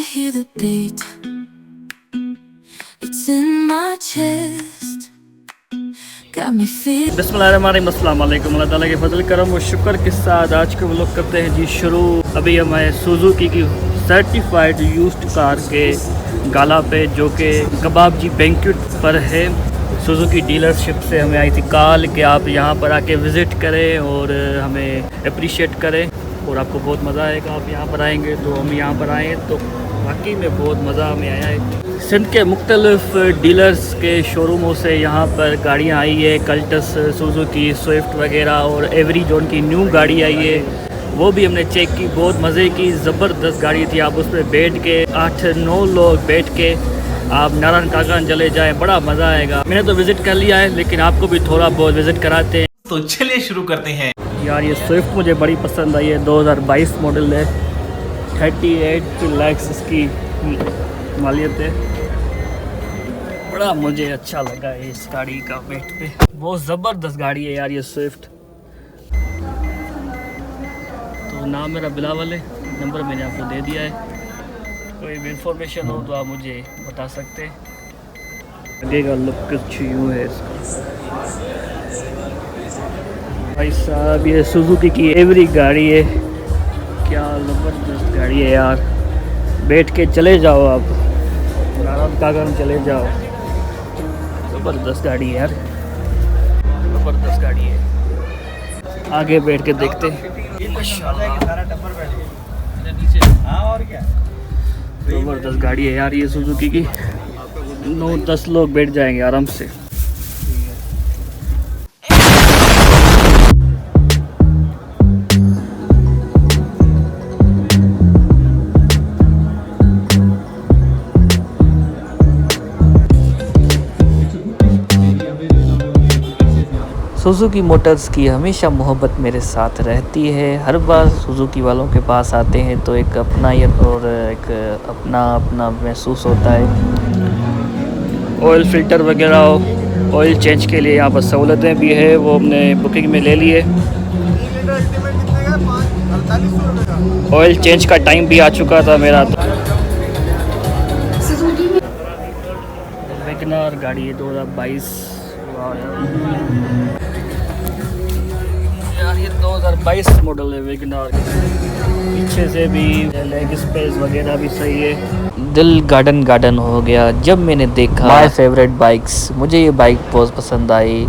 hear the beat. It's in my chest. Got me feeling. बिस्मिल्लाहिर्रहमानिर्रहीम, अस्सलाम वालेकुम। अल्लाह ताला के फजल करम और शुक्र के साथ आज के व्लॉग करते हैं जी शुरू। अभी हम आए सुजुकी की सर्टिफाइड यूज्ड कार के गाला पे, जो कि कबाब जी बैंक्वेट पर है। सुजुकी डीलरशिप से हमें आई थी कॉल कि आप यहाँ पर आके विज़िट करें और हमें अप्रिशिएट करें और आपको बहुत मज़ा आएगा। आप यहाँ पर आएंगे तो हम यहाँ पर आए तो वाकई में बहुत मज़ा हमें आया है। सिंध के मुख्तलिफ डीलर्स के शोरूमों से यहाँ पर गाड़ियाँ आई है, कल्टस, सुजुकी, स्विफ्ट वगैरह, और एवरी जो उनकी न्यू गाड़ी आई है वो भी हमने चेक की। बहुत मज़े की ज़बरदस्त गाड़ी थी। आप उस पर बैठ के 8-9 लोग बैठ के आप नारायण कागन चले जाएं, बड़ा मज़ा आएगा। मैंने तो विज़िट कर लिया है लेकिन आपको भी थोड़ा बहुत विज़िट कराते हैं। तो चलिए शुरू करते हैं। यार ये स्विफ्ट मुझे बड़ी पसंद आई है। 2022 मॉडल है, 38 लाख इसकी मालियत है। बड़ा मुझे अच्छा लगा है इस गाड़ी का वेट पे। बहुत ज़बरदस्त गाड़ी है यार ये स्विफ्ट। तो नाम मेरा बिलावल है, नंबर मैंने आपको दे दिया है। कोई भी इंफॉर्मेशन हो तो आप मुझे बता सकते हैं। आगे का लुक कुछ यूँ है इसका। भाई साहब ये सुजुकी की एवरी गाड़ी है, क्या ज़बरदस्त गाड़ी है यार। बैठ के चले जाओ आप, नारायण कागन चले जाओ। ज़बरदस्त गाड़ी है यार, ज़बरदस्त गाड़ी है। आगे बैठ के देखते हैं माशाल्लाह। ज़बरदस्त गाड़ी है यार ये सुजुकी की। 9-10 लोग बैठ जाएंगे आराम से। सुजुकी मोटर्स की हमेशा मोहब्बत मेरे साथ रहती है। हर बार सुजुकी वालों के पास आते हैं तो एक अपनायत और एक अपना महसूस होता है। ऑयल फ़िल्टर वगैरह, ऑयल चेंज के लिए यहाँ पर सहूलतें भी है, वो हमने बुकिंग में ले लिए। ऑयल चेंज का टाइम भी आ चुका था मेरा। तो वैगनआर गाड़ी है 2022। यार ये 2022 मॉडल है वैगनआर। पीछे से भी लेग स्पेस वगैरह भी सही है। दिल गार्डन हो गया जब मैंने देखा माय फेवरेट बाइक्स। मुझे ये बाइक बहुत पसंद आई,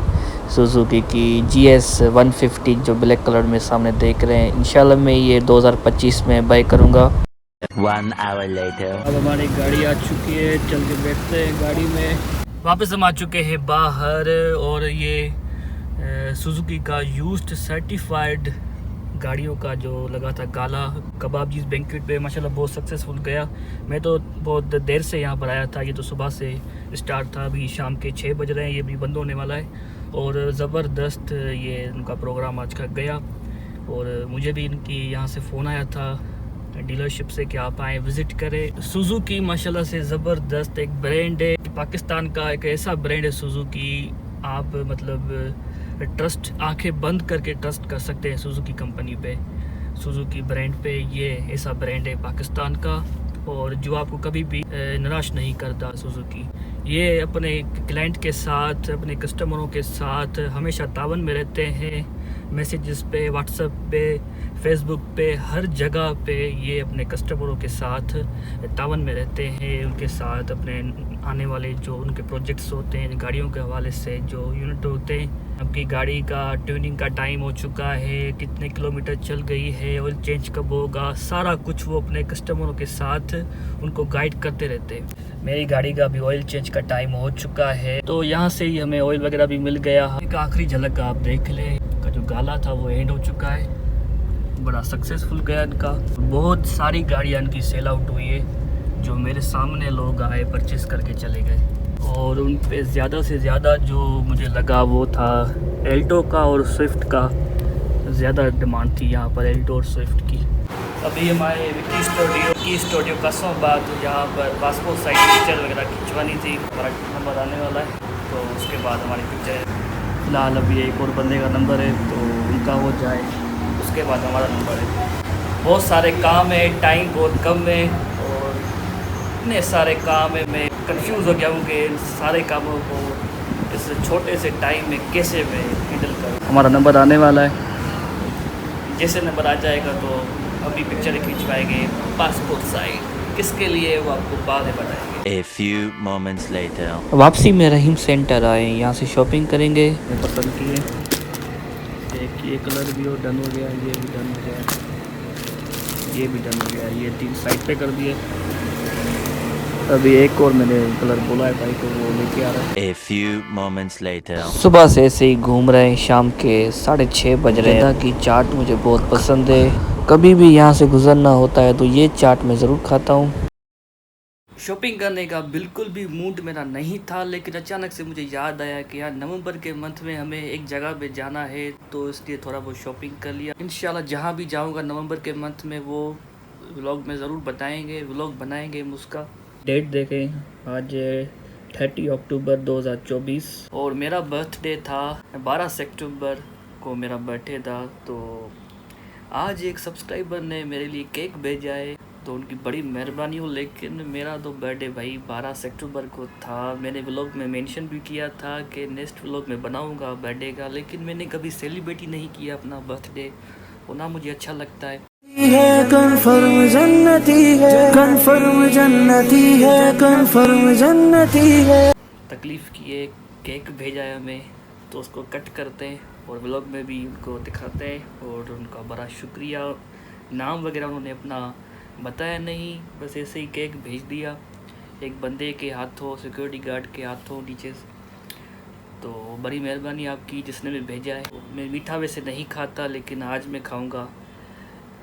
सुजुकी की GS 150 जो ब्लैक कलर में सामने देख रहे हैं। इंशाल्लाह मैं ये 2025 में बाई करूँगा। 1 hour later। अब हमारी गाड़ी आ चुकी है, चल के बैठते हैं गाड़ी में। वापस हम आ चुके हैं बाहर और ये सुजुकी का यूज्ड सर्टिफाइड गाड़ियों का जो लगा था गाला कबाब जी बैंक्वेट पे, माशाल्लाह बहुत सक्सेसफुल गया। मैं तो बहुत देर से यहाँ पर आया था, ये तो सुबह से स्टार्ट था, अभी शाम के 6 बज रहे हैं, ये भी बंद होने वाला है। और ज़बरदस्त ये उनका प्रोग्राम आज का गया। और मुझे भी इनकी यहाँ से फ़ोन आया था डीलरशिप से कि आप आएँ विज़िट करें। सुजुकी माशाल्लाह से ज़बरदस्त एक ब्रांड है, पाकिस्तान का एक ऐसा ब्रांड है सुजुकी। आप मतलब ट्रस्ट, आंखें बंद करके ट्रस्ट कर सकते हैं सुजुकी कंपनी पे, सुजुकी ब्रांड पे। ये ऐसा ब्रांड है पाकिस्तान का और जो आपको कभी भी निराश नहीं करता सुजुकी। ये अपने क्लाइंट के साथ, अपने कस्टमरों के साथ हमेशा तावन में रहते हैं। मैसेजेस पे, व्हाट्सएप पे, फेसबुक पे, हर जगह पे ये अपने कस्टमरों के साथ तावन में रहते हैं। उनके साथ अपने आने वाले जो उनके प्रोजेक्ट्स होते हैं, गाड़ियों के हवाले से जो यूनिट होते हैं, आपकी गाड़ी का ट्यूनिंग का टाइम हो चुका है, कितने किलोमीटर चल गई है, ऑयल चेंज कब होगा, सारा कुछ वो अपने कस्टमरों के साथ उनको गाइड करते रहते हैं। मेरी गाड़ी का भी ऑयल चेंज का टाइम हो चुका है तो यहाँ से ही हमें ऑयल वगैरह भी मिल गया। एक आखिरी झलक आप देख लें, का जो गाला था वो एंड हो चुका है। बड़ा सक्सेसफुल गया इनका। बहुत सारी गाड़ियाँ इनकी सेल आउट हुई है, जो मेरे सामने लोग आए परचेस करके चले गए। और उन पे ज़्यादा से ज़्यादा जो मुझे लगा वो था एल्टो का और स्विफ्ट का। ज़्यादा डिमांड थी यहाँ पर एल्टो और स्विफ्ट की। अभी हमारे विकी स्टूडियो कासमाबाद, यहाँ पर पासपोर्ट साइज पिक्चर वगैरह खिंचवानी थी। हमारा नंबर आने वाला है तो उसके बाद हमारी पिक्चर, फ़िलहाल अभी एक और बंदे का नंबर है तो उनका हो जाए, उसके बाद हमारा नंबर है। बहुत सारे काम है, टाइम बहुत कम है और इतने सारे काम है, मैं कंफ्यूज हो गया हूँ कि इन सारे कामों को इस छोटे से टाइम में कैसे मैं हैंडल करूँ। हमारा नंबर आने वाला है, जैसे नंबर आ जाएगा तो अभी पिक्चर खिंचवाएंगे पासपोर्ट साइज, किसके लिए वो आपको बाद में बताएंगे। A few moments later. वापसी में रहीम सेंटर आए, यहाँ से शॉपिंग करेंगे। मैं पसंद किए, एक ये कलर भी डन हो गया, ये भी डन हो गया, ये भी डन हो गया, ये 3 साइड पे कर दिए। अभी एक और मैंने कलर बोला है भाई को, वो लेके आ रहा है। A few moments later. सुबह से ऐसे ही घूम रहे हैं, शाम के 6:30 बज रहे हैं। की चाट मुझे बहुत पसंद है, कभी भी यहाँ से गुजरना होता है तो ये चाट मैं ज़रूर खाता हूँ। शॉपिंग करने का बिल्कुल भी मूड मेरा नहीं था, लेकिन अचानक से मुझे याद आया कि यार नवंबर के मंथ में हमें एक जगह पे जाना है, तो इसलिए थोड़ा बहुत शॉपिंग कर लिया। इंशाल्लाह जहाँ भी जाऊँगा नवंबर के मंथ में वो व्लॉग में ज़रूर बताएंगे, व्लॉग बनाएंगे हम उसका। डेट देखें, आज 30 अक्टूबर 2024 और मेरा बर्थडे था 12 सितंबर को मेरा बर्थडे था। तो आज एक सब्सक्राइबर ने मेरे लिए केक भेजा है, तो उनकी बड़ी मेहरबानी हो। लेकिन मेरा तो बर्थडे भाई 12 सितंबर को था। मैंने व्लॉग में मेंशन भी किया था कि नेक्स्ट व्लॉग में बनाऊंगा बर्थडे का, लेकिन मैंने कभी सेलिब्रेट ही नहीं किया अपना बर्थडे, और ना मुझे अच्छा लगता है। कन्फर्म जन्नती है, कन्फर्म जन्नती है, कन्फर्म जन्नती है। तकलीफ़ किए, केक भेजा है हमें, तो उसको कट करते हैं और व्लॉग में भी उनको दिखाते हैं। और उनका बड़ा शुक्रिया। नाम वगैरह उन्होंने अपना बताया नहीं, बस ऐसे ही केक भेज दिया एक बंदे के हाथों, सिक्योरिटी गार्ड के हाथों नीचे से। तो बड़ी मेहरबानी आपकी जिसने भी भेजा है। मैं मीठा वैसे नहीं खाता, लेकिन आज मैं खाऊंगा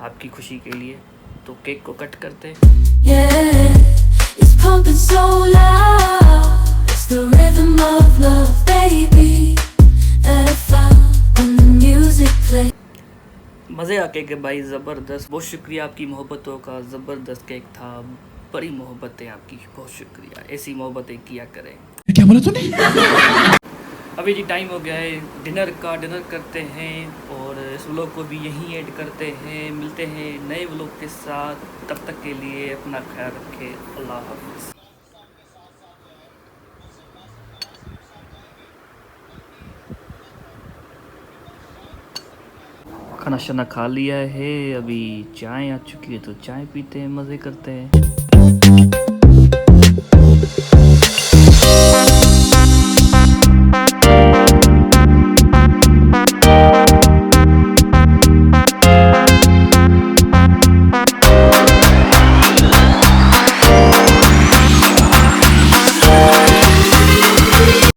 आपकी खुशी के लिए। तो केक को कट करते हैं। Yeah, it's pumping so loud. It's the rhythm of love, baby, that I found when the music plays. मज़े आ केक है भाई, ज़बरदस्त। बहुत शुक्रिया आपकी मोहब्बतों का, ज़बरदस्त केक था। बड़ी मोहब्बत है आपकी, बहुत शुक्रिया। ऐसी मोहब्बतें किया करें। क्या बोला तूने? अभी जी टाइम हो गया है डिनर का, डिनर करते हैं और इस व्लॉग को भी यहीं ऐड करते हैं। मिलते हैं नए व्लॉग के साथ, तब तक के लिए अपना ख्याल रखें। अल्लाह हाफ़िज़। खाना शाना खा लिया है, अभी चाय आ चुकी है तो चाय पीते हैं, मज़े करते हैं।